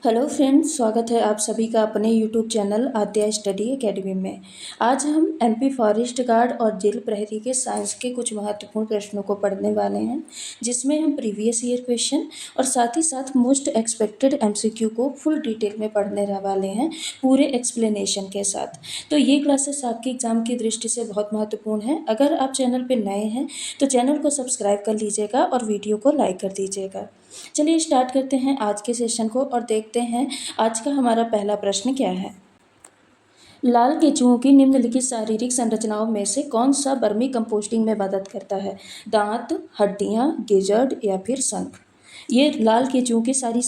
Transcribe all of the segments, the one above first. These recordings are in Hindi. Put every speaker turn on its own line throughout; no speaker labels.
हेलो फ्रेंड्स, स्वागत है आप सभी का अपने यूट्यूब चैनल आद्या स्टडी एकेडमी में। आज हम एमपी फॉरेस्ट गार्ड और जेल प्रहरी के साइंस के कुछ महत्वपूर्ण प्रश्नों को पढ़ने वाले हैं, जिसमें हम प्रीवियस ईयर क्वेश्चन और साथ ही साथ मोस्ट एक्सपेक्टेड एमसीक्यू को फुल डिटेल में पढ़ने वाले हैं, पूरे एक्सप्लेनेशन के साथ। तो ये क्लासेस आपके एग्जाम की दृष्टि से बहुत महत्वपूर्ण है। अगर आप चैनल पर नए हैं तो चैनल को सब्सक्राइब कर लीजिएगा और वीडियो को लाइक कर दीजिएगा। चलिए स्टार्ट करते हैं आज के सेशन को और देखते हैं आज का हमारा पहला प्रश्न क्या है। लाल केंचुओं की निम्नलिखित शारीरिक संरचनाओं में से कौन सा वर्मी कंपोस्टिंग में मदद करता है? दांत, हड्डियां, गिजर्ड या फिर शंख। ये लाल केंचुओं की शारीरिक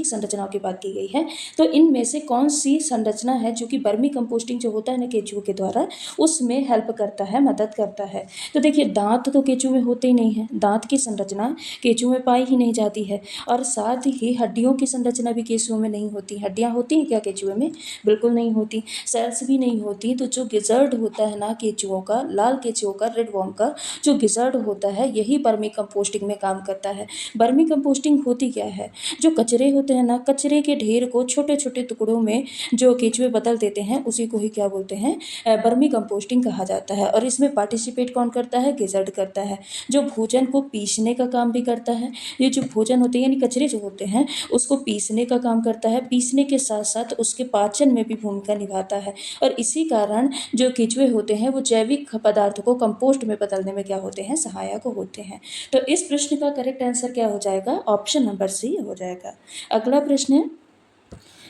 संरचनाओं की बात की गई है। तो इनमें से कौन सी संरचना है जो कि वर्मी कंपोस्टिंग जो होता है ना केंचुओं के द्वारा, उसमें हेल्प करता है, मदद करता है। तो देखिए, दांत तो केंचुओं में होते ही नहीं है, दांत की संरचना केंचुओं में पाई ही नहीं जाती है। और साथ ही हड्डियों की संरचना भी केंचुओं में नहीं होती। हड्डियाँ होती हैं क्या केंचुए में? बिल्कुल नहीं होती। सेल्स भी नहीं होती। तो जो गिजर्ड होता है ना केंचुओं का, लाल केंचुओं का, रेड वॉर्म का जो गिजर्ड होता है, यही वर्मी कंपोस्टिंग में काम करता है। वर्मी कंपोस्टिंग होती क्या है? जो कचरे होते हैं ना, कचरे के ढेर को छोटे छोटे टुकड़ों में जो केंचुए बदल देते हैं, उसी को ही क्या बोलते हैं? वर्मी कंपोस्टिंग कहा जाता है। और इसमें पार्टिसिपेट कौन करता है? गिजर्ड करता है, जो भोजन को पीसने का काम भी करता है। ये जो भोजन होते हैं यानी कचरे जो होते हैं, उसको पीसने का काम करता है। पीसने के साथ साथ उसके पाचन में भी भूमिका निभाता है। और इसी कारण जो केंचुए होते हैं वो जैविक पदार्थ को कंपोस्ट में बदलने में क्या होते हैं? सहायक होते हैं। तो इस प्रश्न का करेक्ट आंसर क्या हो जाएगा? ऑप्शन नंबर सी हो जाएगा। अगला प्रश्न है,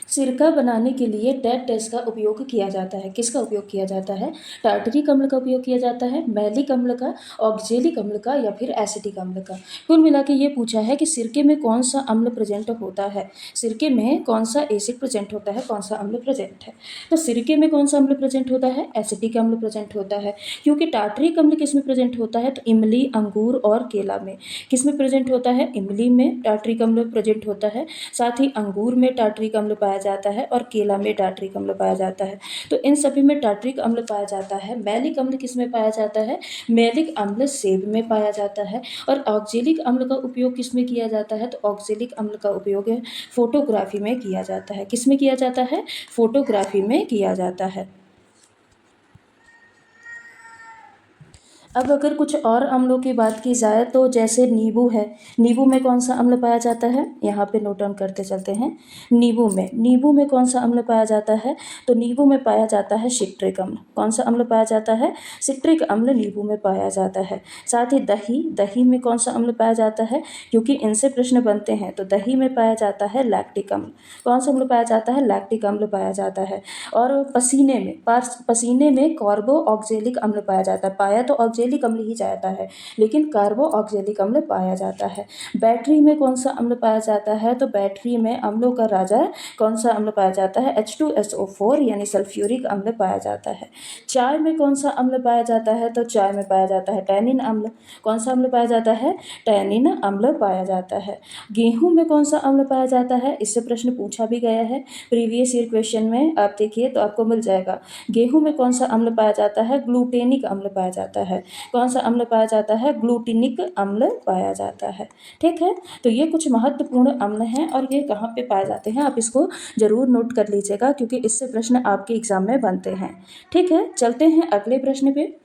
सिरका बनाने के लिए डैट डैश का उपयोग किया जाता है। किसका उपयोग किया जाता है? टार्टरिक अम्ल का उपयोग किया जाता है, मैलिक अम्ल का, ऑक्जेलिक अम्ल का या फिर एसिटिक अम्ल का। कुल मिला के ये पूछा है कि सिरके में कौन सा अम्ल प्रेजेंट होता है। सिरके में कौन सा एसिड प्रेजेंट होता है, कौन सा अम्ल प्रेजेंट है? तो सिरके में कौन सा अम्ल प्रेजेंट होता है? एसिटिक अम्ल प्रेजेंट होता है। क्योंकि टार्टरिक अम्ल किस में प्रेजेंट होता है? तो इमली, अंगूर और केला में। किस में प्रेजेंट होता है? इमली में टार्टरिक अम्ल प्रेजेंट होता है। साथ ही अंगूर में टार्टरिक अम्ल पाया जाता है और केला में टार्टरिक अम्ल पाया जाता है। तो इन सभी में टार्टरिक अम्ल पाया जाता है। मैलिक अम्ल किस में पाया जाता है? मैलिक अम्ल सेब में पाया जाता है। और ऑक्जेलिक अम्ल का उपयोग किस में किया जाता है? तो ऑक्जेलिक अम्ल का उपयोग फोटोग्राफी में किया जाता है। किस में किया जाता है? फोटोग्राफी में किया जाता है। अब अगर कुछ और अम्लों की बात की जाए तो जैसे नींबू है, नींबू में कौन सा अम्ल पाया जाता है? यहाँ पे नोट डाउन करते चलते हैं। नींबू में कौन सा अम्ल पाया जाता है? तो नींबू में पाया जाता है सिट्रिक अम्ल। कौन सा अम्ल पाया जाता है? सिट्रिक अम्ल नींबू में पाया जाता है। साथ ही दही में कौन सा अम्ल पाया जाता है? क्योंकि इनसे प्रश्न बनते हैं। तो दही में पाया जाता है लैक्टिक अम्ल। कौन सा अम्ल पाया जाता है? लैक्टिक अम्ल पाया जाता है। और पसीने में कार्बो ऑक्जेलिक अम्ल पाया जाता है। पाया तो ऑक्जेलिक अम्ल ही जाता है, लेकिन कार्बो ऑक्जेलिक अम्ल पाया जाता है। बैटरी में कौन सा अम्ल पाया जाता है? तो बैटरी में अम्लों का राजा कौन सा अम्ल पाया जाता है? H2SO4 यानी सल्फ्यूरिक अम्ल पाया जाता है। चाय में कौन सा अम्ल पाया जाता है? तो चाय में पाया जाता है टैनिन अम्ल। कौन सा अम्ल पाया जाता है? टैनिन अम्ल पाया जाता है। गेहूं में कौन सा अम्ल पाया जाता है? इससे प्रश्न पूछा भी गया है प्रीवियस ईयर क्वेश्चन में, आप देखिए तो आपको मिल जाएगा। गेहूं में कौन सा अम्ल पाया जाता है? ग्लूटेनिक अम्ल पाया जाता है। कौन सा अम्ल पाया जाता है? ग्लूटिनिक अम्ल पाया जाता है। ठीक है, तो ये कुछ महत्वपूर्ण अम्ल हैं और ये कहाँ पे पाए जाते हैं, आप इसको जरूर नोट कर लीजिएगा क्योंकि इससे प्रश्न आपके एग्जाम में बनते हैं। ठीक है, चलते हैं अगले प्रश्न पे।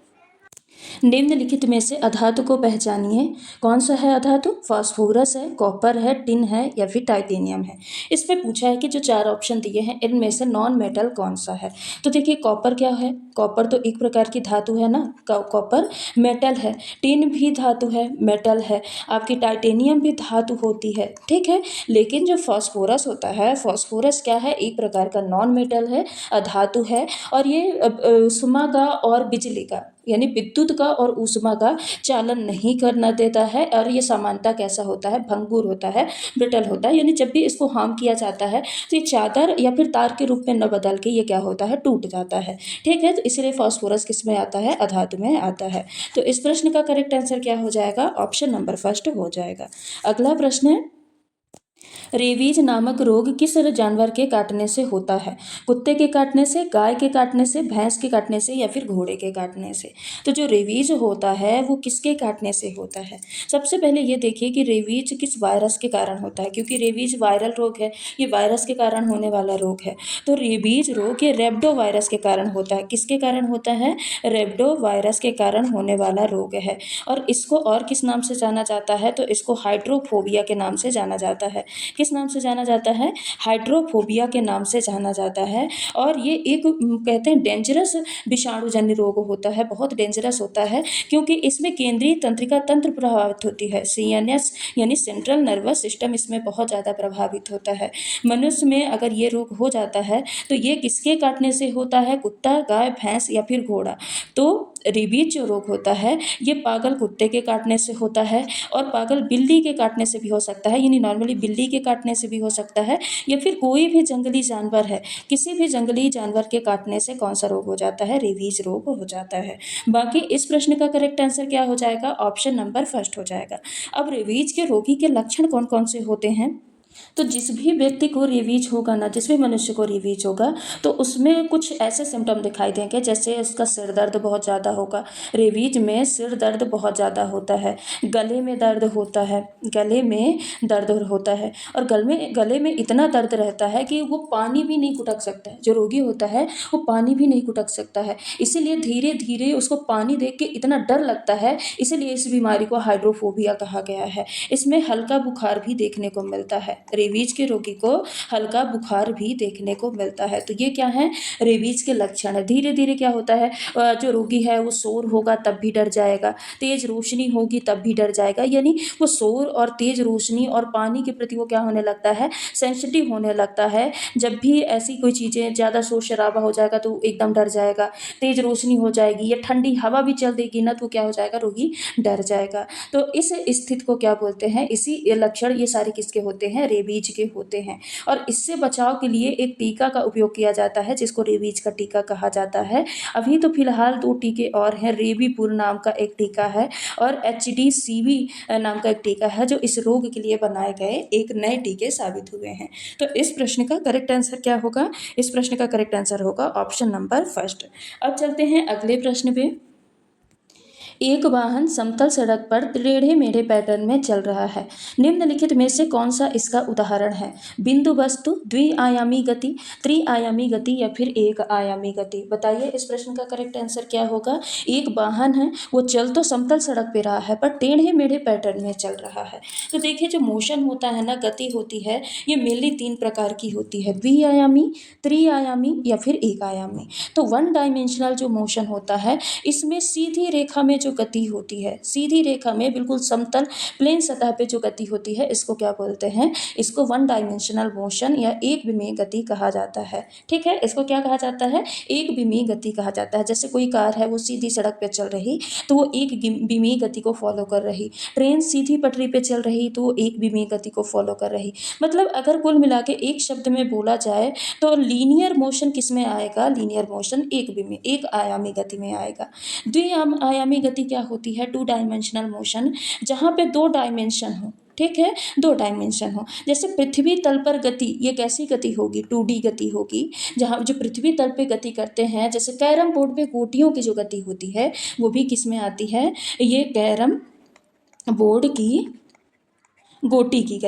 निम्नलिखित में से अधातु को पहचानिए। कौन सा है अधातु? फास्फोरस है, कॉपर है, टिन है या फिर टाइटेनियम है। इसमें पूछा है कि जो चार ऑप्शन दिए हैं इनमें से नॉन मेटल कौन सा है। तो देखिए, कॉपर क्या है? कॉपर तो एक प्रकार की धातु है ना, कॉपर मेटल है। टिन भी धातु है, मेटल है। आपकी टाइटेनियम भी धातु होती है, ठीक है। लेकिन जो फास्फोरस होता है, फास्फोरस क्या है? एक प्रकार का नॉन मेटल है, अधातु है। और ये ऊष्मा का और बिजली का यानी विद्युत का और ऊष्मा का चालन नहीं करना देता है। और ये समानता कैसा होता है? भंगुर होता है, ब्रिटल होता है। यानी जब भी इसको हार्म किया जाता है तो ये चादर या फिर तार के रूप में न बदल के ये क्या होता है? टूट जाता है। ठीक है, तो इसलिए फास्फोरस किस में आता है? अधातु में आता है। तो इस प्रश्न का करेक्ट आंसर क्या हो जाएगा? ऑप्शन नंबर फर्स्ट हो जाएगा। अगला प्रश्न है, रेबीज नामक रोग किस जानवर के काटने से होता है? कुत्ते के काटने से, गाय के काटने से, भैंस के काटने से या फिर घोड़े के काटने से? तो जो रेबीज होता है वो किसके काटने से होता है? सबसे पहले ये देखिए कि रेबीज किस वायरस के कारण होता है, क्योंकि रेबीज वायरल रोग है, ये वायरस के कारण होने वाला रोग है। तो रेबीज रोग ये रेब्डो वायरस के कारण होता है। किसके कारण होता है? रेब्डो वायरस के कारण होने वाला रोग है। और इसको और किस नाम से जाना जाता है? तो इसको हाइड्रोफोबिया के नाम से जाना जाता है। किस नाम से जाना जाता है? हाइड्रोफोबिया के नाम से जाना जाता है। और ये एक कहते हैं डेंजरस विषाणुजन्य रोग होता है, बहुत डेंजरस होता है, क्योंकि इसमें केंद्रीय तंत्रिका तंत्र प्रभावित होती है। सीएनएस यानी सेंट्रल नर्वस सिस्टम इसमें बहुत ज़्यादा प्रभावित होता है। मनुष्य में अगर ये रोग हो जाता है तो ये किसके काटने से होता है? कुत्ता, गाय, भैंस या फिर घोड़ा? तो रेबीज जो रोग होता है ये पागल कुत्ते के काटने से होता है और पागल बिल्ली के काटने से भी हो सकता है, यानी नॉर्मली बिल्ली के काटने से भी हो सकता है, या फिर कोई भी जंगली जानवर है, किसी भी जंगली जानवर के काटने से कौन सा रोग हो जाता है? रेबीज रोग हो जाता है। बाकी इस प्रश्न का करेक्ट आंसर क्या हो जाएगा? ऑप्शन नंबर फर्स्ट हो जाएगा। अब रेबीज के रोगी के लक्षण कौन कौन से होते हैं? तो जिस भी व्यक्ति को रेबीज होगा ना, जिस भी मनुष्य को रेबीज होगा तो उसमें कुछ ऐसे सिम्टम दिखाई देंगे, जैसे उसका सिर दर्द बहुत ज़्यादा होगा। रेबीज में सिर दर्द बहुत ज़्यादा होता है, गले में दर्द होता है, गले में दर्द होता है, और गले में इतना दर्द रहता है कि वो पानी भी नहीं गुटक सकता है। जो रोगी होता है वो पानी भी नहीं गुटक सकता है, इसीलिए धीरे धीरे उसको पानी देख के इतना डर लगता है, इसीलिए इस बीमारी को हाइड्रोफोबिया कहा गया है। इसमें हल्का बुखार भी देखने को मिलता है। रेबीज के रोगी को हल्का बुखार भी देखने को मिलता है। तो ये क्या है? रेबीज के लक्षण है। धीरे धीरे क्या होता है, जो रोगी है वो शोर होगा तब भी डर जाएगा, तेज रोशनी होगी तब भी डर जाएगा, यानी वो शोर और तेज रोशनी और पानी के प्रति वो क्या होने लगता है? सेंसिटिव होने लगता है। जब भी ऐसी कोई चीज़ें ज़्यादा शोर शराबा हो जाएगा तो एकदम डर जाएगा, तेज रोशनी हो जाएगी या ठंडी हवा भी चल देगी ना तो क्या हो जाएगा? रोगी डर जाएगा। तो इस स्थिति को क्या बोलते हैं? इसी ये लक्षण ये सारे किसके होते हैं? रेबीज के होते हैं। और इससे बचाव के लिए एक टीका का उपयोग किया जाता है, जिसको रेबीज का टीका कहा जाता है। अभी तो फिलहाल 2 टीके और हैं। रेबीपुर नाम का एक टीका है और HDCV नाम का एक टीका है, जो इस रोग के लिए बनाए गए एक नए टीके साबित हुए हैं। तो इस प्रश्न का करेक्ट आंसर क्या होगा? इस प्रश्न का करेक्ट आंसर होगा ऑप्शन नंबर फर्स्ट। अब चलते हैं अगले प्रश्न पे। एक वाहन समतल सड़क पर टेढ़े मेढ़े पैटर्न में चल रहा है। निम्नलिखित में से कौन सा इसका उदाहरण है? बिंदु वस्तु, द्विआयामी गति, त्रिआयामी गति या फिर एक आयामी गति? बताइए इस प्रश्न का करेक्ट आंसर क्या होगा? एक वाहन है वो चल तो समतल सड़क पे रहा है पर टेढ़े मेढ़े पैटर्न में चल रहा है। तो देखिए जो मोशन होता है ना, गति होती है, ये मेनली 3 प्रकार की होती है, द्विआयामी, त्रिआयामी या फिर एक आयामी। तो 1 डायमेंशनल जो मोशन होता है इसमें सीधी रेखा में जो गति होती है, सीधी रेखा में बिल्कुल समतल प्लेन सतह पे जो गति होती है, इसको क्या बोलते हैं? इसको 1 डायमेंशनल मोशन या एक विमीय गति कहा जाता है। ठीक है, इसको क्या कहा जाता है? एक विमीय गति कहा जाता है। जैसे कोई कार है वो सीधी सड़क पे चल रही तो वो एक विमीय गति को फॉलो कर रही, ट्रेन सीधी पटरी पे चल रही तो वो एक विमीय गति को फॉलो कर रही। मतलब अगर कुल मिला के एक शब्द में बोला जाए तो लीनियर मोशन किस में आएगा? लीनियर मोशन एक आयामी गति में आएगा। द्विआयामी गति क्या होती है? 2 डायमेंशनल मोशन, जहाँ पे 2 डायमेंशन हो। ठीक है, 2 डायमेंशन हो। जैसे पृथ्वी तल पर गति, ये कैसी गति होगी? 2D गति होगी। जहाँ जो पृथ्वी तल पे गति करते हैं, जैसे कैरम बोर्ड पे गोटियों की जो गति होती है वो भी किस में आती है? ये कैरम बोर्ड की गोटी की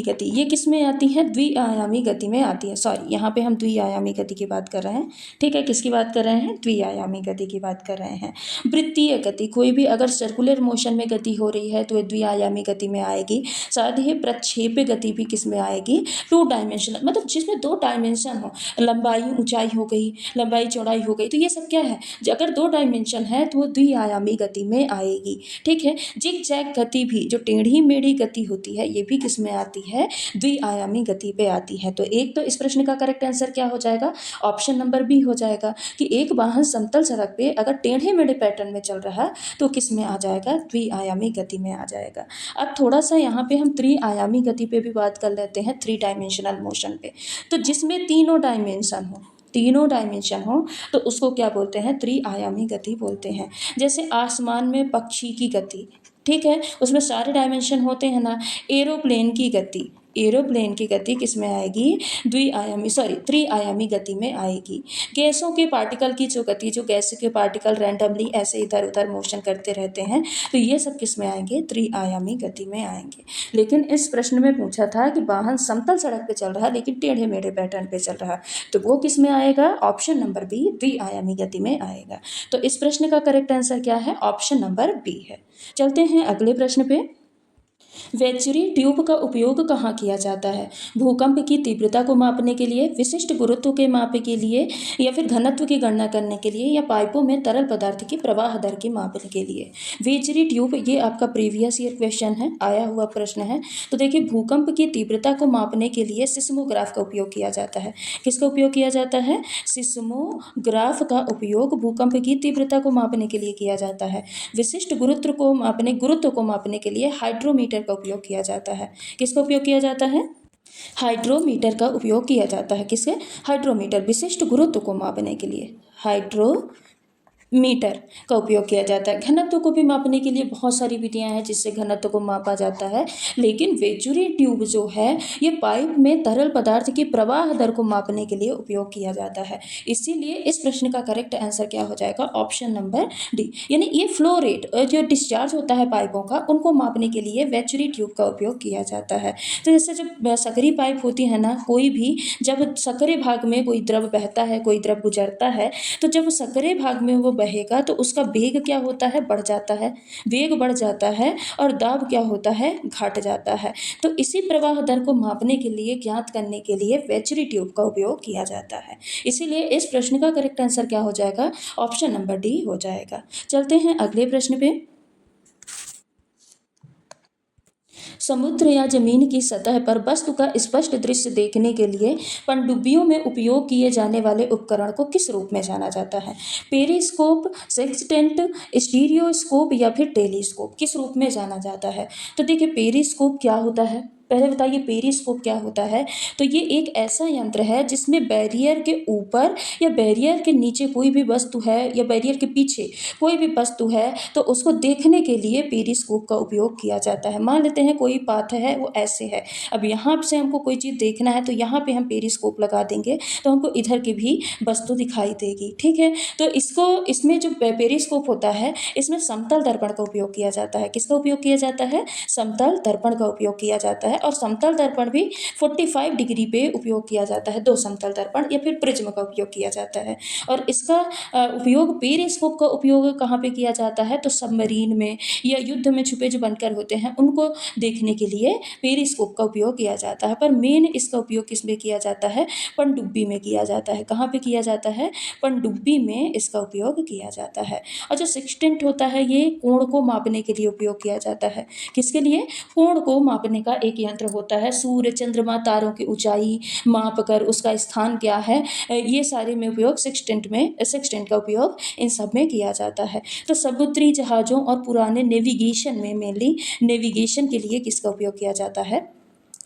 गति ये किस में आती है? द्विआयामी गति में आती है। सॉरी, यहाँ पे हम द्विआयामी गति की बात कर रहे हैं। ठीक है, किसकी बात कर रहे हैं? द्विआयामी गति की बात कर रहे हैं। वृत्तीय गति, कोई भी अगर सर्कुलर मोशन में गति हो रही है तो ये द्विआयामी गति में आएगी। साथ ही प्रक्षेप्य गति भी किस में आएगी? 2 डायमेंशनल, मतलब जिसमें 2 डायमेंशन हो, लंबाई ऊंचाई हो गई, लंबाई चौड़ाई हो गई, तो ये सब क्या है? अगर 2 डायमेंशन है तो वो द्विआयामी गति में आएगी। ठीक है, जिग जैग गति भी, जो टेढ़ी मेढ़ी गति होती है, ये भी किस में आती है? द्विआयामी गति पे आती है। तो एक तो इस प्रश्न का करेक्ट आंसर क्या हो जाएगा? ऑप्शन नंबर बी हो जाएगा कि एक वाहन समतल सड़क पे अगर टेढ़े मेढ़े पैटर्न में चल रहा है तो किस में आ जाएगा? द्विआयामी गति में आ जाएगा। अब थोड़ा सा यहाँ पे हम त्रिआयामी गति पे भी बात कर लेते हैं, 3 डायमेंशनल मोशन पे। तो जिसमें तीनों डायमेंशन हो तो उसको क्या बोलते हैं? त्रिआयामी गति बोलते हैं। जैसे आसमान में पक्षी की गति, ठीक है, उसमें सारे डायमेंशन होते हैं ना। एरोप्लेन की गति, एरोप्लेन की गति किस में आएगी, त्रिआयामी गति में आएगी। गैसों के पार्टिकल की जो गति, जो गैस के पार्टिकल रैंडमली ऐसे इधर उधर मोशन करते रहते हैं, तो ये सब किस में आएंगे, त्रिआयामी गति में आएंगे। लेकिन इस प्रश्न में पूछा था कि वाहन समतल सड़क पे चल रहा है लेकिन टेढ़े मेढ़े पैटर्न पे चल रहा है, तो वो किस में आएगा, ऑप्शन नंबर बी, द्विआयामी गति में आएगा। तो इस प्रश्न का करेक्ट आंसर क्या है, ऑप्शन नंबर बी है। चलते हैं अगले प्रश्न पे। वेचुरी ट्यूब का उपयोग कहाँ किया जाता है, भूकंप की तीव्रता को मापने के लिए, विशिष्ट गुरुत्व के माप के लिए, या फिर घनत्व की गणना करने के लिए, या पाइपों में तरल पदार्थ की प्रवाह दर की मापने के लिए। वेचुरी ट्यूब, ये आपका प्रीवियस ईयर क्वेश्चन है, आया हुआ प्रश्न है। तो देखिए, भूकंप की तीव्रता को मापने के लिए सिस्मोग्राफ का उपयोग किया जाता है। किसका उपयोग किया जाता है, सिस्मोग्राफ का उपयोग भूकंप की तीव्रता को मापने के लिए किया जाता है। विशिष्ट गुरुत्व को मापने के लिए हाइड्रोमीटर का उपयोग किया जाता है। किसका उपयोग किया जाता है, हाइड्रोमीटर का उपयोग किया जाता है। किसके, हाइड्रोमीटर, विशिष्ट गुरुत्व को मापने के लिए हाइड्रोमीटर का उपयोग किया जाता है। घनत्व को भी मापने के लिए बहुत सारी विधियां हैं जिससे घनत्व को मापा जाता है, लेकिन वेचुरी ट्यूब जो है ये पाइप में तरल पदार्थ की प्रवाह दर को मापने के लिए उपयोग किया जाता है। इसीलिए इस प्रश्न का करेक्ट आंसर क्या हो जाएगा, ऑप्शन नंबर डी, यानी ये फ्लो रेट जो डिस्चार्ज होता है पाइपों का, उनको मापने के लिए वेचुरी ट्यूब का उपयोग किया जाता है। तो जैसे जब सकरी पाइप होती है ना, कोई भी जब सकरे भाग में कोई द्रव बहता है, कोई द्रव गुजरता है, तो जब सकरे भाग में वो बहेगा तो उसका वेग क्या होता है, बढ़ जाता है, वेग बढ़ जाता है, और दाब क्या होता है, घट जाता है। तो इसी प्रवाह दर को मापने के लिए, ज्ञात करने के लिए वेचुरी ट्यूब का उपयोग किया जाता है। इसीलिए इस प्रश्न का करेक्ट आंसर क्या हो जाएगा, ऑप्शन नंबर डी हो जाएगा। चलते हैं अगले प्रश्न पे। समुद्र या जमीन की सतह पर वस्तु का स्पष्ट दृश्य देखने के लिए पनडुब्बियों में उपयोग किए जाने वाले उपकरण को किस रूप में जाना जाता है, पेरिस्कोप, सेक्सटेंट, स्टीरियोस्कोप, या फिर टेलीस्कोप, किस रूप में जाना जाता है। तो देखिए, पेरिस्कोप क्या होता है, पहले बताइए पेरिस्कोप क्या होता है। तो ये एक ऐसा यंत्र है जिसमें बैरियर के ऊपर या बैरियर के नीचे कोई भी वस्तु है, या बैरियर के पीछे कोई भी वस्तु है, तो उसको देखने के लिए पेरिस्कोप का उपयोग किया जाता है। मान लेते हैं कोई पाथ है वो ऐसे है, अब यहाँ से हमको कोई चीज़ देखना है तो यहाँ पे हम पेरिस्कोप लगा देंगे तो हमको इधर की भी वस्तु दिखाई देगी, ठीक है। तो इसमें जो पेरिस्कोप होता है, इसमें समतल दर्पण का उपयोग किया जाता है। किसका उपयोग किया जाता है, समतल दर्पण का उपयोग किया जाता है। और समतल दर्पण भी 45 डिग्री पे उपयोग किया जाता है, दो समतल दर्पण या फिर प्रिज्म का उपयोग किया जाता है। और इसका उपयोग, पेरिस्कोप का उपयोग कहाँ पे किया जाता है, तो सबमरीन में या युद्ध में छुपे जो बनकर होते हैं उनको देखने के लिए पेरिस्कोप का उपयोग किया जाता है। पर मेन इसका उपयोग किस में किया जाता है, पनडुब्बी में किया जाता है। कहाँ पे किया जाता है, पनडुब्बी में इसका उपयोग किया जाता है। और जो सेक्सटेंट होता है, ये कोण को मापने के लिए उपयोग किया जाता है। किसके लिए, कोण को मापने का एक यंत्र होता है। सूर्य, चंद्रमा, तारों की ऊंचाई माप कर उसका स्थान क्या है, ये सारे में उपयोग सेक्सटेंट का उपयोग इन सब में किया जाता है। तो समुद्री जहाज़ों और पुराने नेविगेशन में, मेनली नेविगेशन के लिए किसका उपयोग किया जाता है,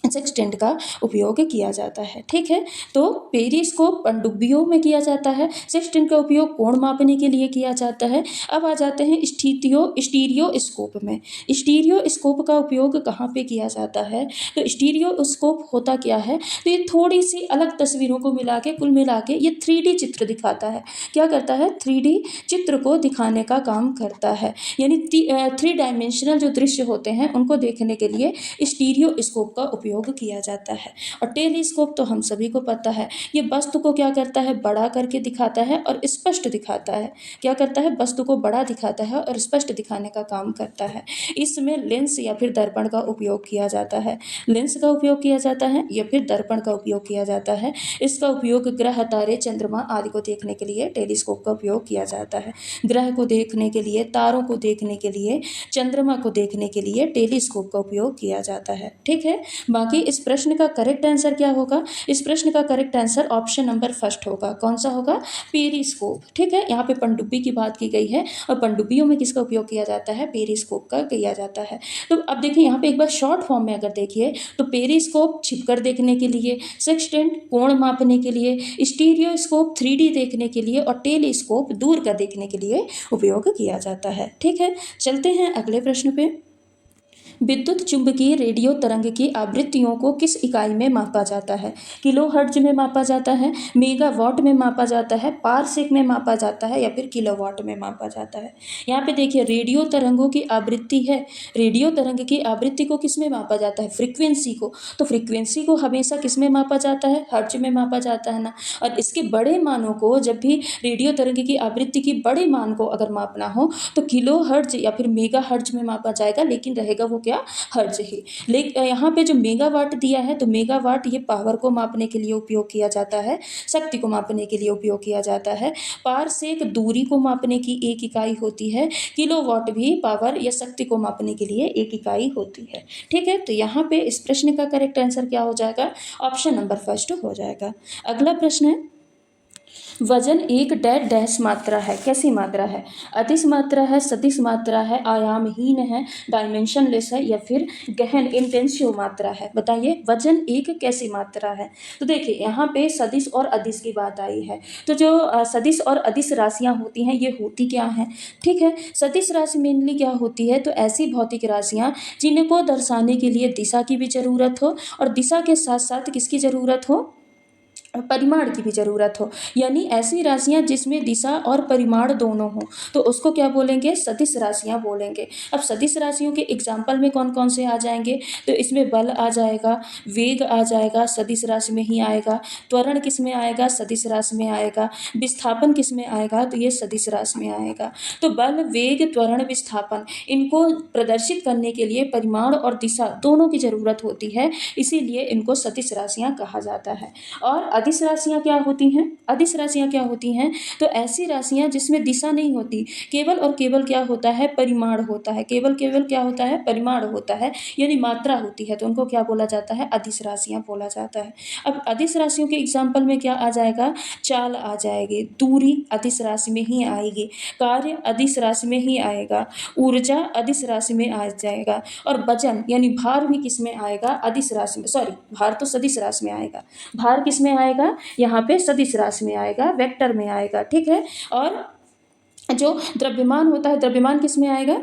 सेक्सटेंट का उपयोग किया जाता है, ठीक है। तो पेरिस्कोप पनडुब्बियों में किया जाता है, सेक्सटेंट का उपयोग कोण मापने के लिए किया जाता है। अब आ जाते हैं स्टीरियोस्कोप में। स्टीरियोस्कोप का उपयोग कहाँ पे किया जाता है, तो स्टीरियोस्कोप होता क्या है, तो ये थोड़ी सी अलग तस्वीरों को मिला के, कुल मिला के ये 3D चित्र दिखाता है। क्या करता है, 3D चित्र को दिखाने का काम करता है। यानी 3 डायमेंशनल जो दृश्य होते हैं उनको देखने के लिए स्टीरियोस्कोप का उपयोग किया जाता है। और टेलीस्कोप तो हम सभी को पता है, ये वस्तु को क्या करता है, बड़ा करके दिखाता है और स्पष्ट दिखाता है। क्या करता है, वस्तु को बड़ा दिखाता है और स्पष्ट दिखाने का काम करता है। इसमें लेंस या फिर दर्पण का उपयोग किया जाता है। लेंस का उपयोग किया जाता है या फिर दर्पण का उपयोग किया जाता है। इसका उपयोग ग्रह, तारे, चंद्रमा आदि को देखने के लिए टेलीस्कोप का उपयोग किया जाता है। ग्रह को देखने के लिए, तारों को देखने के लिए, चंद्रमा को देखने के लिए टेलीस्कोप का उपयोग किया जाता है, ठीक है। बाकी इस प्रश्न का करेक्ट आंसर क्या होगा, इस प्रश्न का correct answer option number first होगा। कौन सा होगा, पेरिस्कोप, ठीक है। यहाँ पे पनडुब्बी की बात की गई है और पनडुब्बियों में किसका उपयोग किया जाता है, पेरिस्कोप का किया जाता है। तो अब देखिए यहाँ पे एक बार शॉर्ट फॉर्म में अगर देखिए तो पेरिस्कोप छिपकर देखने के लिए, सेक्सटेंट कोण मापने के लिए, स्टीरियोस्कोप 3D देखने के लिए, और टेलीस्कोप दूर का देखने के लिए उपयोग किया जाता है, ठीक है। चलते हैं अगले प्रश्न पे। विद्युत चुंबकीय रेडियो तरंग की आवृत्तियों को किस इकाई में मापा जाता है? किलोहर्ट्ज में मापा जाता है, मेगावाट में मापा जाता है, पारसेक में मापा जाता है या फिर किलोवाट में मापा जाता है। यहाँ पे देखिए रेडियो तरंगों की आवृत्ति है, रेडियो तरंग की आवृत्ति को किस में मापा जाता है? फ्रीक्वेंसी को। तो फ्रीक्वेंसी को हमेशा किस में मापा जाता है? हर्ट्ज में मापा जाता है ना। और इसके बड़े मानों को, जब भी रेडियो तरंग की आवृत्ति की बड़े मान को अगर मापना हो तो किलो हर्ट्ज या फिर मेगा हर्ट्ज में मापा जाएगा, लेकिन रहेगा वो क्या? हर्ट्ज ही। लेकिन यहाँ पे जो मेगावाट दिया है तो मेगावाट ये पावर को मापने के लिए उपयोग किया जाता है, शक्ति को मापने के लिए उपयोग किया जाता है। पारसेक दूरी को मापने की एक इकाई होती है, किलोवाट भी पावर या शक्ति को मापने के लिए एक इकाई होती है। ठीक है, तो यहाँ पे इस प्रश्न का करेक्ट आंसर क्या हो जाएगा? ऑप्शन नंबर फर्स्ट हो जाएगा। अगला प्रश्न है, वजन एक डैश डैश मात्रा है, कैसी मात्रा है? अदिश मात्रा है, सदिश मात्रा है, आयामहीन है, डायमेंशनलेस है या फिर गहन इंटेंसिव मात्रा है? बताइए वजन एक कैसी मात्रा है? तो देखिए यहाँ पे सदिश और अदिश की बात आई है। तो जो सदिश और अदिश राशियाँ होती हैं ये होती क्या हैं? ठीक है, सदिश राशि मेनली क्या होती है? तो ऐसी भौतिक राशियाँ जिनको दर्शाने के लिए दिशा की भी जरूरत हो और दिशा के साथ साथ किसकी जरूरत हो? परिमाण की भी जरूरत हो, यानी ऐसी राशियां जिसमें दिशा और परिमाण दोनों हो, तो उसको क्या बोलेंगे? सदिश राशियां बोलेंगे। अब सदिश राशियों के एग्जाम्पल में कौन कौन से आ जाएंगे? तो इसमें बल आ जाएगा, वेग आ जाएगा, सदिश राशि में ही आएगा। त्वरण किस में आएगा? सदिश राशि में आएगा। विस्थापन किस में आएगा? तो ये सदिश राशि में आएगा। तो बल, वेग, त्वरण, विस्थापन इनको प्रदर्शित करने के लिए परिमाण और दिशा दोनों की जरूरत होती है, इसीलिए इनको सदिश राशियां कहा जाता है। और अदिश राशियां क्या होती हैं? अदिश राशियां क्या होती हैं? तो ऐसी राशियां जिसमें दिशा नहीं होती, केवल और केवल क्या होता है? परिमाण होता है। केवल केवल क्या होता है? परिमाण होता है, यानी मात्रा होती है, तो उनको क्या बोला जाता है? अदिश राशियां बोला जाता है। अब अदिश राशियों के एग्जाम्पल में क्या आ जाएगा? चाल आ जाएगी, दूरी अदिश राशि में ही आएगी, कार्य अदिश राशि में ही आएगा, ऊर्जा अदिश राशि में आ जाएगा, और वजन यानी भार भी किस में आएगा? अदिश राशि में, सॉरी भार तो सदिश राशि में आएगा, भार किस में आएगा? यहाँ पे सदिश राशि में आएगा, वेक्टर में आएगा। ठीक है, और जो द्रव्यमान होता है, द्रव्यमान किस में आएगा?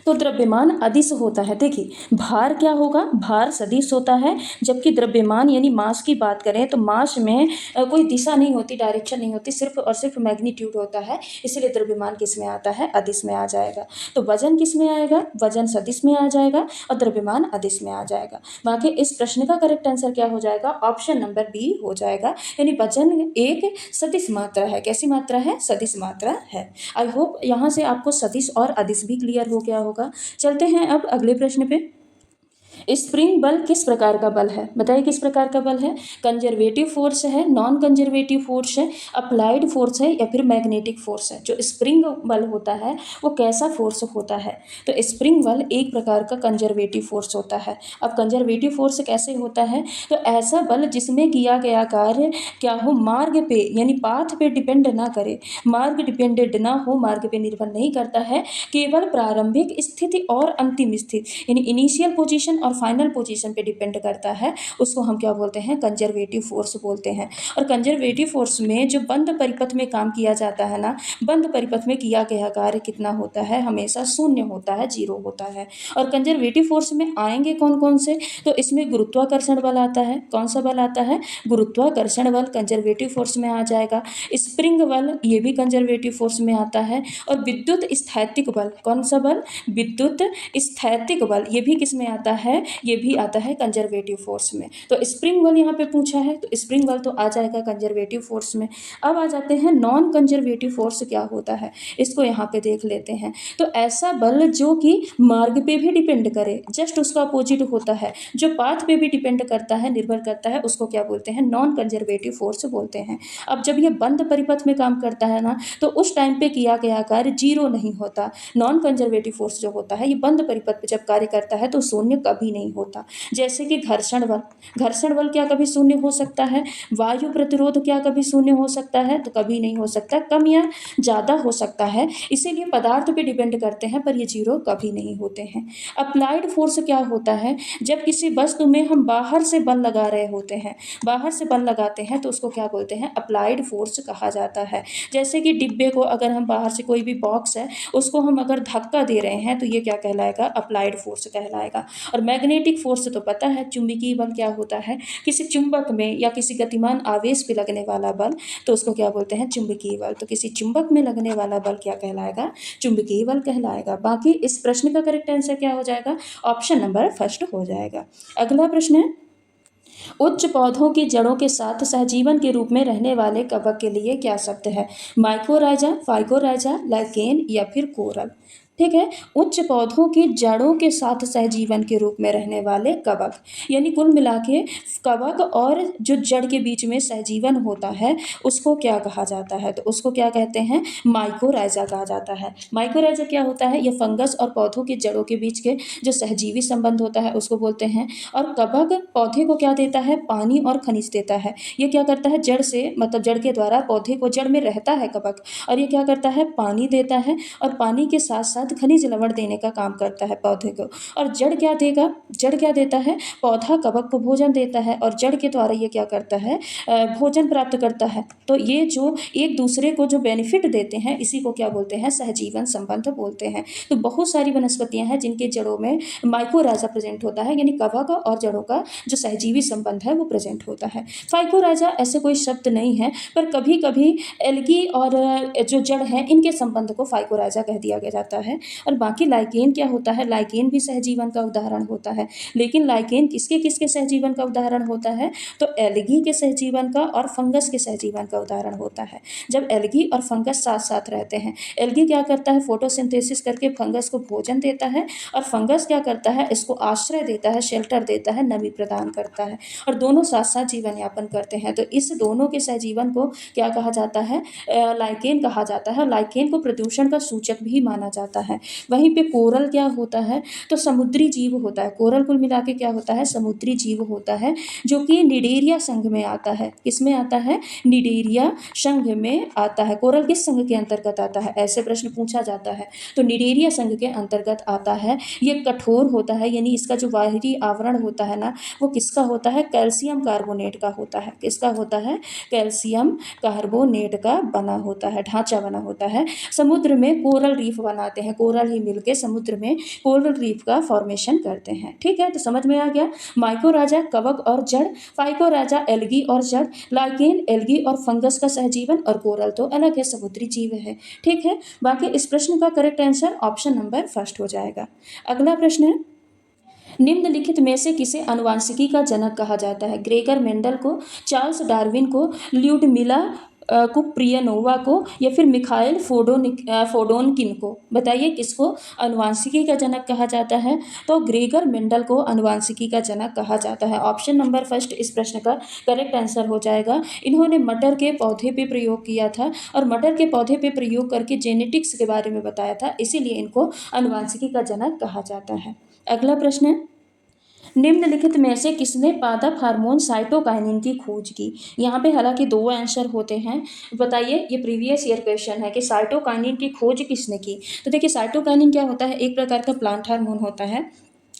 तो द्रव्यमान अदिश होता है। देखिए भार क्या होगा? भार सदिश होता है, जबकि द्रव्यमान यानी मास की बात करें तो मास में कोई दिशा नहीं होती, डायरेक्शन नहीं होती, सिर्फ और सिर्फ मैग्नीट्यूड होता है, इसलिए द्रव्यमान किस में आता है? अदिश में आ जाएगा। तो वजन किस में आएगा? वजन सदिश में आ जाएगा और द्रव्यमान अदिश में आ जाएगा। बाकी इस प्रश्न का करेक्ट आंसर क्या हो जाएगा? ऑप्शन नंबर बी हो जाएगा, यानी वजन एक सदिश मात्रा है। कैसी मात्रा है? सदिश मात्रा है। आई होप यहाँ से आपको सदिश और अदिश भी क्लियर हो गया होगा। चलते हैं अब अगले प्रश्न पे। स्प्रिंग बल किस प्रकार का बल है? बताइए किस प्रकार का बल है? कंजर्वेटिव फोर्स है, नॉन कंजर्वेटिव फोर्स है, अप्लाइड फोर्स है या फिर मैग्नेटिक फोर्स है? जो स्प्रिंग बल होता है वो कैसा फोर्स होता है? तो स्प्रिंग बल एक प्रकार का कंजर्वेटिव फोर्स होता है। अब कंजर्वेटिव फोर्स कैसे होता है? तो ऐसा बल जिसमें किया गया कार्य क्या हो? मार्ग पे यानी पाथ पे डिपेंड ना करे, मार्ग डिपेंडेंट ना हो, मार्ग पे निर्भर नहीं करता है, केवल प्रारंभिक स्थिति और अंतिम स्थिति यानी इनिशियल पोजीशन और फाइनल पोजीशन पे डिपेंड करता है, उसको हम क्या बोलते हैं? कंजर्वेटिव फोर्स बोलते हैं। और कंजर्वेटिव फोर्स में जो बंद परिपथ में काम किया जाता है ना, बंद परिपथ में किया गया कार्य कितना होता है? हमेशा शून्य होता है, जीरो होता है। और कंजर्वेटिव फोर्स में आएंगे कौन कौन से? तो इसमें गुरुत्वाकर्षण बल आता है। कौन सा बल आता है? गुरुत्वाकर्षण बल कंजर्वेटिव फोर्स में आ जाएगा। स्प्रिंग बल ये भी कंजर्वेटिव फोर्स में आता है। और विद्युत स्थैतिक बल, कौन सा बल? विद्युत स्थैतिक बल, ये भी किस में आता है? ये भी आता है कंजर्वेटिव फोर्स में। तो स्प्रिंग बल यहाँ पे पूछा है, तो स्प्रिंग बल तो आ जाएगा कंजर्वेटिव फोर्स में। अब आ जाते हैं नॉन कंजर्वेटिव फोर्स क्या होता है, इसको यहाँ पे देख लेते हैं। तो ऐसा बल जो कि मार्ग पे भी डिपेंड करे, जस्ट उसका अपोजिट होता है, जो पाथ पे भी डिपेंड करता है, निर्भर करता है, उसको क्या बोलते हैं? नॉन कंजर्वेटिव फोर्स बोलते हैं। अब जब ये बंद परिपथ में काम करता है ना, तो उस टाइम पे किया गया कार्य जीरो नहीं होता। नॉन कंजर्वेटिव फोर्स जो होता है ये बंद परिपथ पे जब कार्य करता है तो शून्य कभी कभी नहीं होता। जैसे कि घर्षण बल क्या कभी शून्य हो सकता है? वायु प्रतिरोध क्या कभी शून्य हो सकता है? तो कभी नहीं हो सकता, कम या ज़्यादा हो सकता है, इसीलिए पदार्थ पे डिपेंड करते हैं, पर ये जीरो कभी नहीं होते हैं। अप्लाइड फोर्स क्या होता है? जब किसी वस्तु में हम बाहर से बल लगा रहे होते हैं, बाहर से बल लगाते हैं तो उसको क्या बोलते हैं? अप्लाइड फोर्स कहा जाता है। जैसे कि डिब्बे को अगर हम बाहर से, कोई भी बॉक्स है उसको हम अगर धक्का दे रहे हैं तो ये क्या कहलाएगा? अप्लाइड फोर्स कहलाएगा। और मैग्नेटिक फोर्स तो पता है, चुंबकीय बल क्या होता है? किसी चुंबक में या किसी गतिमान आवेश पे लगने वाला बल, तो उसको क्या बोलते हैं? चुंबकीय बल। तो किसी चुंबक में लगने वाला बल क्या कहलाएगा? चुंबकीय बल कहलाएगा। बाकी इस प्रश्न का करेक्ट आंसर क्या हो जाएगा? ऑप्शन नंबर फर्स्ट हो जाएगा। अगला प्रश्न है, उच्च पौधों की जड़ों के साथ सहजीवन के रूप में रहने वाले कवक के लिए क्या शब्द है? माइकोराइजा, फाइकोराइजा, लाइकेन या फिर कोरल? ठीक है, उच्च पौधों की जड़ों के साथ सहजीवन के रूप में रहने वाले कवक, यानी कुल मिला के कवक और जो जड़ के बीच में सहजीवन होता है उसको क्या कहा जाता है? तो उसको क्या कहते हैं? माइकोराइजा कहा जाता है। माइकोराइजा क्या होता है? यह फंगस और पौधों की जड़ों के बीच के जो सहजीवी संबंध होता है उसको बोलते हैं। और कवक पौधे को क्या देता है? पानी और खनिज देता है। ये क्या करता है? जड़ से, मतलब जड़ के द्वारा पौधे को, जड़ में रहता है कवक, और ये क्या करता है? पानी देता है, और पानी के साथ साथ खनिज लवण देने का काम करता है पौधे को। और जड़ क्या देगा? जड़ क्या देता है? पौधा कवक को भोजन देता है, और जड़ के द्वारा ये क्या करता है? भोजन प्राप्त करता है। तो ये जो एक दूसरे को जो बेनिफिट देते हैं, इसी को क्या बोलते हैं? सहजीवन संबंध बोलते हैं। तो बहुत सारी वनस्पतियां हैं जिनके जड़ों में माइकोराइजा प्रेजेंट होता है, यानी कवक और जड़ों का जो सहजीवी संबंध है वो प्रेजेंट होता है। फाइकोराइजा ऐसे कोई शब्द नहीं है, पर कभी कभी एल्गी और जो जड़ है इनके संबंध को फाइकोराइजा कह दिया जाता है। और बाकी लाइकेन क्या होता है? लाइकेन भी सहजीवन का उदाहरण होता है, लेकिन लाइकेन किसके किसके सहजीवन का उदाहरण होता है? तो एल्गी के सहजीवन का और फंगस के सहजीवन का उदाहरण होता है। जब एल्गी और फंगस साथ साथ रहते हैं, एल्गी क्या करता है? फोटोसिंथेसिस करके फंगस को भोजन देता है, और फंगस क्या करता है? इसको आश्रय देता है, शेल्टर देता है, नमी प्रदान करता है, और दोनों साथ साथ जीवन यापन करते हैं। तो इस दोनों के सहजीवन को क्या कहा जाता है? लाइकेन कहा जाता है। लाइकेन को प्रदूषण का सूचक भी माना जाता है। वहीं पे कोरल क्या होता है? तो समुद्री जीव होता है। कोरल कुल मिला के क्या होता है? समुद्री जीव होता है, जो कि निडेरिया संघ में आता है। किस में आता है? निडेरिया संघ में आता है। कोरल किस संघ के अंतर्गत आता है? ऐसे प्रश्न पूछा जाता है। तो निडेरिया संघ के अंतर्गत आता है। ये कठोर होता है, यानी इसका जो बाहरी आवरण होता है ना, वो किसका होता है? कैल्शियम कार्बोनेट का होता है। किसका होता है? कैल्शियम कार्बोनेट का बना होता है, ढांचा बना होता है। समुद्र में कोरल रीफ बनाते हैं, कोरल ही मिलके समुद्र में कोरल रीफ का फॉर्मेशन करते हैं। ठीक है, तो समझ में आ गया। माइकोराइजा कवक और जड़, फाइकोराइजा एल्गी और जड़, लाइकेन एल्गी और फंगस का सहजीवन, और कोरल तो अलग है, समुद्री जीव है। ठीक है, बाकी इस प्रश्न का correct answer option number first हो जाएगा। अगला प्रश्न है, निम्नलिखित में से किसे आनुवांशिकी का जनक कहा जाता है? ग्रेगर मेंडल को, चार्ल्स डार्विन को, ल्यूडमिला कुप्रियनोवा को, या फिर मिखाइल फोडोनकिन को? बताइए किसको आनुवांशिकी का जनक कहा जाता है? तो ग्रेगर मेंडल को आनुवांशिकी का जनक कहा जाता है। ऑप्शन नंबर फर्स्ट इस प्रश्न का करेक्ट आंसर हो जाएगा। इन्होंने मटर के पौधे पे प्रयोग किया था, और मटर के पौधे पे प्रयोग करके जेनेटिक्स के बारे में बताया था, इसीलिए इनको आनुवांशिकी का जनक कहा जाता है। अगला प्रश्न है, निम्नलिखित में से किसने पादप हार्मोन साइटोकाइनिन की खोज की? यहाँ पे हालांकि दो आंसर होते हैं। बताइए, ये प्रीवियस ईयर क्वेश्चन है कि साइटोकाइनिन की खोज किसने की। तो देखिए, साइटोकाइनिन क्या होता है? एक प्रकार का प्लांट हार्मोन होता है।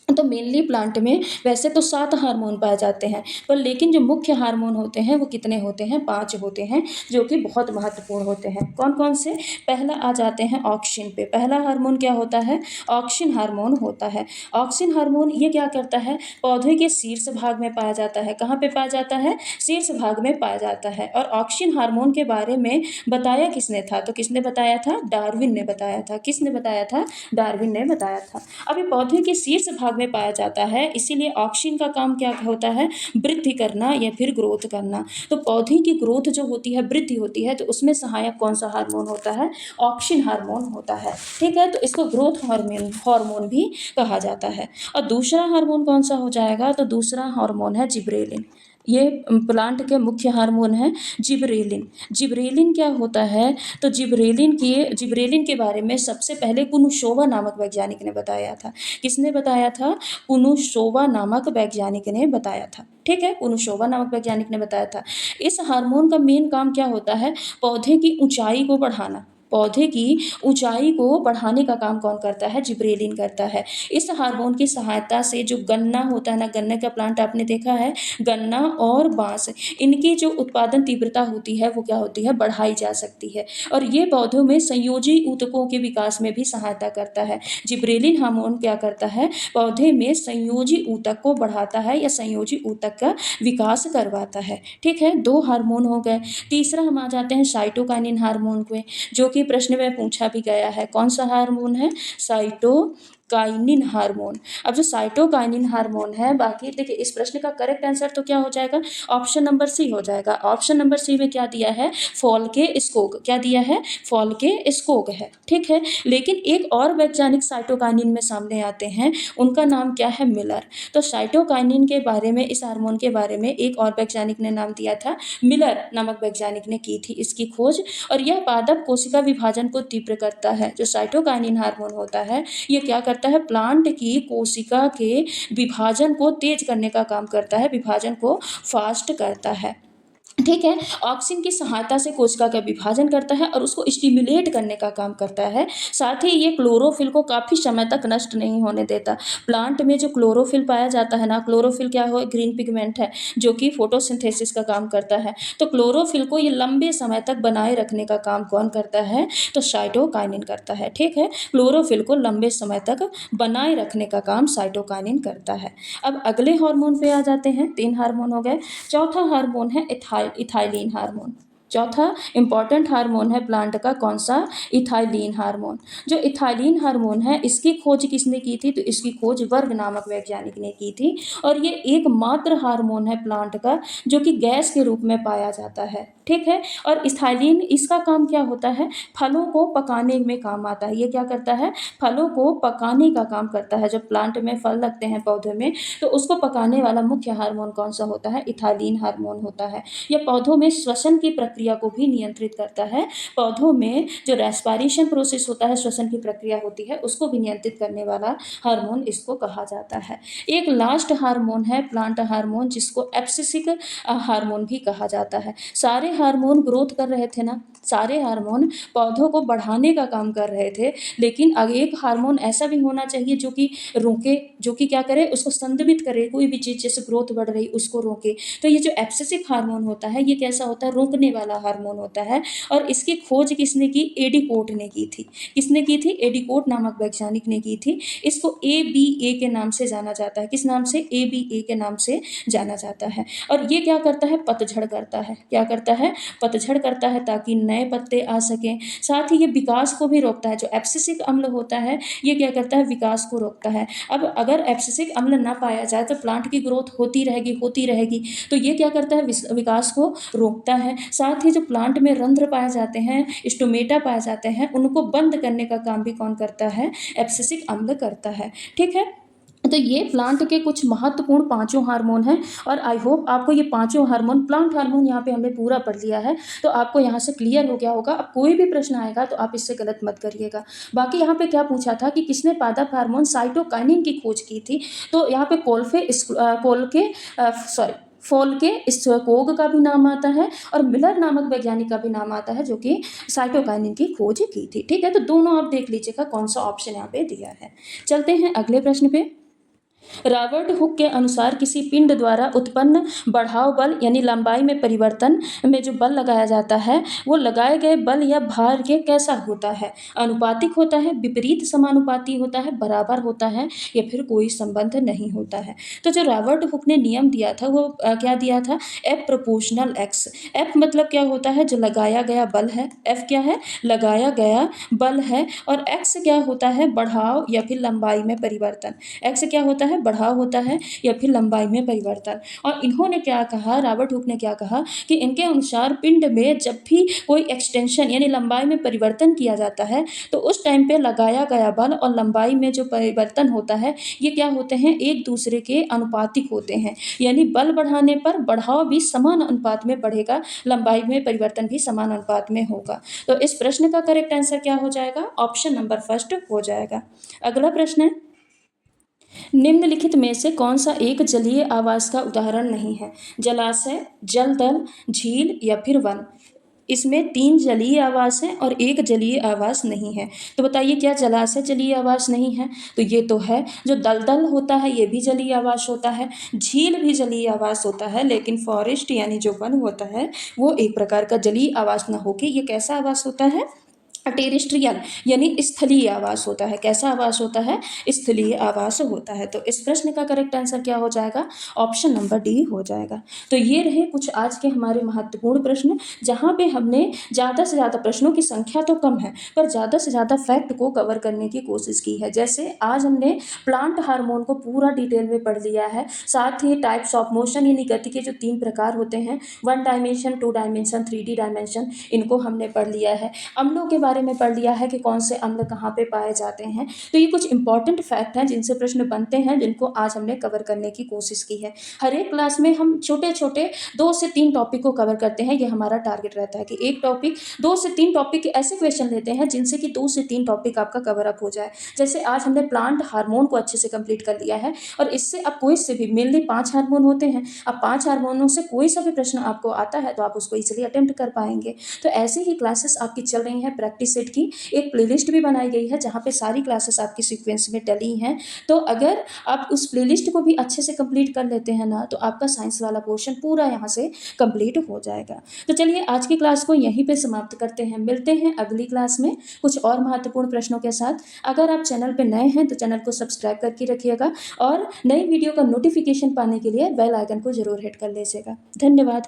तो मेनली प्लांट में वैसे तो 7 हार्मोन पाए जाते हैं, पर लेकिन जो मुख्य हार्मोन होते हैं वो कितने होते हैं? 5 होते हैं, जो कि बहुत महत्वपूर्ण होते हैं। कौन कौन से? पहला आ जाते हैं ऑक्सिन पे। पहला हार्मोन क्या होता है? ऑक्सिन हार्मोन होता है। ऑक्सिन हार्मोन ये क्या करता है? पौधे के शीर्ष भाग में पाया जाता है। कहाँ पे पाया जाता है? शीर्ष भाग में पाया जाता है। और ऑक्सिन हार्मोन के बारे में बताया किसने था? तो किसने बताया था? डार्विन ने बताया था। किसने बताया था? डार्विन ने बताया था। अभी पौधे के शीर्ष भाग में पाया जाता है, इसीलिए ऑक्सिन का काम क्या होता है? वृद्धि करना या फिर ग्रोथ करना। तो पौधे की ग्रोथ जो होती है, वृद्धि होती है, तो उसमें सहायक कौन सा हार्मोन होता है? ऑक्सिन हार्मोन होता है। ठीक है, तो इसको ग्रोथ हार्मोन भी कहा जाता है। और दूसरा हार्मोन कौन सा हो जाएगा? तो दूसरा हार्मोन है जिब्रेलिन। ये प्लांट के मुख्य हार्मोन हैं जिबरेलिन। जिबरेलिन क्या होता है? तो जिबरेलिन के बारे में सबसे पहले कुनुशोवा नामक वैज्ञानिक ने बताया था। किसने बताया था? कुनुशोवा नामक वैज्ञानिक ने बताया था। ठीक है, कुनुशोवा नामक वैज्ञानिक ने बताया था। इस हार्मोन का मेन काम क्या होता है? पौधे की ऊंचाई को बढ़ाना। पौधे की ऊंचाई को बढ़ाने का काम कौन करता है? जिब्रेलिन करता है। इस हार्मोन की सहायता से जो गन्ना होता है ना, गन्ने का प्लांट आपने देखा है, गन्ना और बांस, इनकी जो उत्पादन तीव्रता होती है वो क्या होती है? बढ़ाई जा सकती है। और ये पौधों में संयोजी ऊतकों के विकास में भी सहायता करता है। जिब्रेलिन हार्मोन क्या करता है? पौधे में संयोजी ऊतक को बढ़ाता है या संयोजी ऊतक का विकास करवाता है। ठीक है, 2 हार्मोन हो गए। तीसरा हम आ जाते हैं साइटोकाइनिन हार्मोन पे, जो कि प्रश्न में पूछा भी गया है। कौन सा हार्मोन है? Cytokinin hormone. अब जो साइटोकाइनिन हार्मोन है, बाकी देखिए इस प्रश्न का करेक्ट आंसर तो क्या हो जाएगा? ऑप्शन नंबर सी हो जाएगा। ऑप्शन नंबर सी में क्या दिया है? फॉल के स्कोग। क्या दिया है? फॉल के स्कोग है। ठीक है, लेकिन एक और वैज्ञानिक साइटोकाइनिन में सामने आते हैं, उनका नाम क्या है? मिलर। तो साइटोकाइनिन के बारे में, इस हार्मोन के बारे में एक और वैज्ञानिक ने नाम दिया था, मिलर नामक वैज्ञानिक ने की थी इसकी खोज। और यह पादप कोशिका विभाजन को तीव्र करता है। जो साइटोकाइनिन हार्मोन होता है, ये क्या करता है? प्लांट की कोशिका के विभाजन को तेज करने का काम करता है, विभाजन को फास्ट करता है। ठीक है, ऑक्सिन की सहायता से कोशिका का विभाजन करता है और उसको स्टिमुलेट करने का काम करता है। साथ ही ये क्लोरोफिल को काफ़ी समय तक नष्ट नहीं होने देता। प्लांट में जो क्लोरोफिल पाया जाता है ना, क्लोरोफिल क्या हो? ग्रीन पिगमेंट है जो कि फोटोसिंथेसिस का काम करता है। तो क्लोरोफिल को ये लंबे समय तक बनाए रखने का काम कौन करता है? तो साइटोकाइनिन करता है। ठीक है, क्लोरोफिल को लंबे समय तक बनाए रखने का काम साइटोकाइनिन करता है। अब अगले हार्मोन पे आ जाते हैं। 3 हार्मोन हो गए। चौथा हार्मोन है इथाइलिन हार्मोन। चौथा इंपॉर्टेंट हार्मोन है प्लांट का, कौन सा? Ethylene hormone. जो इथाइलिन हार्मोन है, इसकी खोज किसने की थी? तो इसकी खोज वर्ग नामक वैज्ञानिक ने की थी। और ये एकमात्र हार्मोन है प्लांट का जो कि गैस के रूप में पाया जाता है। ठीक है, और इथाइलिन, इसका काम क्या होता है? फलों को पकाने में काम आता है। ये क्या करता है? फलों को पकाने का काम करता है। जब प्लांट में फल लगते हैं पौधे में, तो उसको पकाने वाला मुख्य हार्मोन कौन सा होता है? इथाइलिन हार्मोन होता है। यह पौधों में श्वसन की प्रक्रिया को भी नियंत्रित करता है। पौधों में जो रेस्पिरेशन प्रोसेस होता है, श्वसन की प्रक्रिया होती है, उसको भी नियंत्रित करने वाला हार्मोन इसको कहा जाता है। एक लास्ट हार्मोन है प्लांट हार्मोन, जिसको एब्सिसिक हार्मोन भी कहा जाता है। सारे हार्मोन ग्रोथ कर रहे थे ना, सारे हार्मोन पौधों को बढ़ाने का काम कर रहे थे, लेकिन अब एक हार्मोन ऐसा भी होना चाहिए जो कि रोके, जो कि क्या करे? उसको संदमित करे, कोई भी चीज़ जैसे ग्रोथ बढ़ रही उसको रोके। तो ये जो एब्सिसिक हार्मोन होता है, ये कैसा होता है? रोकने वाला हार्मोन होता है। और इसकी खोज किसने की? एडिकोट ने की थी। किसने की थी? एडिकोट नामक वैज्ञानिक ने की थी। इसको ABA के नाम से जाना जाता है। किस नाम से? ABA के नाम से जाना जाता है। और ये क्या करता है? पतझड़ करता है। क्या करता है? पतझड़ करता है, ताकि नए पत्ते आ सकें। साथ ही ये विकास को भी रोकता है। जो एब्सिसिक अम्ल होता है, ये क्या करता है? विकास को रोकता है। अब अगर एब्सिसिक अम्ल ना पाया जाए तो प्लांट की ग्रोथ होती रहेगी। तो ये क्या करता है? विकास को रोकता है। साथ ही जो प्लांट में रंध्र पाए जाते हैं, स्टोमेटा पाए जाते हैं, उनको बंद करने का काम भी कौन करता है? एब्सिसिक अम्ल करता है। ठीक है, तो ये प्लांट के कुछ महत्वपूर्ण पांचों हार्मोन हैं। और आई होप आपको ये पांचों हार्मोन, प्लांट हार्मोन यहाँ पे हमने पूरा पढ़ लिया है, तो आपको यहाँ से क्लियर हो गया होगा। अब कोई भी प्रश्न आएगा तो आप इससे गलत मत करिएगा। बाकी यहाँ पे क्या पूछा था कि किसने पादप हार्मोन साइटोकाइनिन की खोज की थी? तो यहाँ पे फॉल के स्कोग का भी नाम आता है और मिलर नामक वैज्ञानिक का भी नाम आता है, जो कि साइटोकाइनिन की खोज की थी। ठीक है, तो दोनों आप देख लीजिएगा कौन सा ऑप्शन यहाँ पे दिया है। चलते हैं अगले प्रश्न पे। रॉबर्ट हुक के अनुसार किसी पिंड द्वारा उत्पन्न बढ़ाव बल यानी लंबाई में परिवर्तन में जो बल लगाया जाता है, वो लगाए गए बल या भार के कैसा होता है? अनुपातिक होता है, विपरीत समानुपाती होता है, बराबर होता है, या फिर कोई संबंध नहीं होता है? तो जो रॉबर्ट हुक ने नियम दिया था वो क्या दिया था? F proportional X। F मतलब क्या होता है? जो लगाया गया बल है। F क्या है? लगाया गया बल है। और X क्या होता है? बढ़ाव या फिर लंबाई में परिवर्तन। X क्या होता है? है, बढ़ाव होता है या फिर लंबाई में परिवर्तन। और इन्होंने क्या कहा, रॉबर्ट हुक ने क्या कहा कि इनके अनुसार पिंड में जब भी कोई एक्सटेंशन यानी लंबाई में परिवर्तन किया जाता है तो उस टाइम पे लगाया गया बल और लंबाई में जो परिवर्तन होता है ये क्या होते हैं, एक दूसरे के अनुपातिक होते हैं। यानी बल बढ़ाने पर बढ़ाव भी समान अनुपात में बढ़ेगा, लंबाई में परिवर्तन भी समान अनुपात में होगा। तो इस प्रश्न का करेक्ट आंसर क्या हो जाएगा, ऑप्शन नंबर फर्स्ट हो जाएगा। अगला प्रश्न है, निम्नलिखित में से कौन सा एक जलीय आवास का उदाहरण नहीं है, जलाशय, जलदल, झील या फिर वन। इसमें 3 जलीय आवास हैं और 1 जलीय आवास नहीं है। तो बताइए क्या जलाशय जलीय आवास नहीं है, तो ये तो है। जो दलदल होता है ये भी जलीय आवास होता है, झील भी जलीय आवास होता है, लेकिन फॉरेस्ट यानी जो वन होता है वो एक प्रकार का जलीय आवास ना होके ये कैसा आवास होता है, टेरेस्ट्रियल यानी स्थलीय आवास होता है। कैसा आवास होता है, स्थलीय आवास होता है। तो इस प्रश्न का करेक्ट आंसर क्या हो जाएगा, ऑप्शन नंबर डी हो जाएगा। तो ये रहे कुछ आज के हमारे महत्वपूर्ण प्रश्न, जहाँ पे हमने ज़्यादा से ज़्यादा प्रश्नों की संख्या तो कम है पर ज़्यादा से ज़्यादा फैक्ट को कवर करने की कोशिश की है। जैसे आज हमने प्लांट हार्मोन को पूरा डिटेल में पढ़ लिया है, साथ ही टाइप्स ऑफ मोशन यानी गति के जो 3 प्रकार होते हैं, 1 डायमेंशन, 2 डायमेंशन, 3D डायमेंशन, इनको हमने पढ़ लिया है। अम्लों के बारे में पढ़ लिया है कि कौन से अम्ल कहाँ पे पाए जाते हैं। तो ये कुछ इंपॉर्टेंट फैक्ट हैं जिनसे प्रश्न बनते हैं, जिनको आज हमने कवर करने की कोशिश की है। हर एक क्लास में हम छोटे छोटे 2 से 3 टॉपिक को कवर करते हैं, ये हमारा टारगेट रहता है कि एक टॉपिक 2 से 3 टॉपिक के ऐसे क्वेश्चन लेते हैं जिनसे कि 2 से 3 टॉपिक आपका कवर अप हो जाए। जैसे आज हमने प्लांट हार्मोन को अच्छे से कंप्लीट कर लिया है और इससे अब कोई से भी मेनली 5 हार्मोन होते हैं, अब 5 हार्मोनों से कोई सा भी प्रश्न आपको आता है तो आप उसको इजीली अटेम्प्ट कर पाएंगे। तो ऐसे ही क्लासेस आपकी चल रही हैं, प्रैक्टिस सेट की एक प्लेलिस्ट भी बनाई गई है जहाँ पे सारी क्लासेस आपकी सीक्वेंस में डली हैं। तो अगर आप उस प्लेलिस्ट को भी अच्छे से कंप्लीट कर लेते हैं ना तो आपका साइंस वाला पोर्शन पूरा यहाँ से कंप्लीट हो जाएगा। तो चलिए आज की क्लास को यहीं पे समाप्त करते हैं, मिलते हैं अगली क्लास में कुछ और महत्वपूर्ण प्रश्नों के साथ। अगर आप चैनल पर नए हैं तो चैनल को सब्सक्राइब करके रखिएगा और नई वीडियो का नोटिफिकेशन पाने के लिए बेल आइकन को जरूर हिट कर लीजिएगा। धन्यवाद।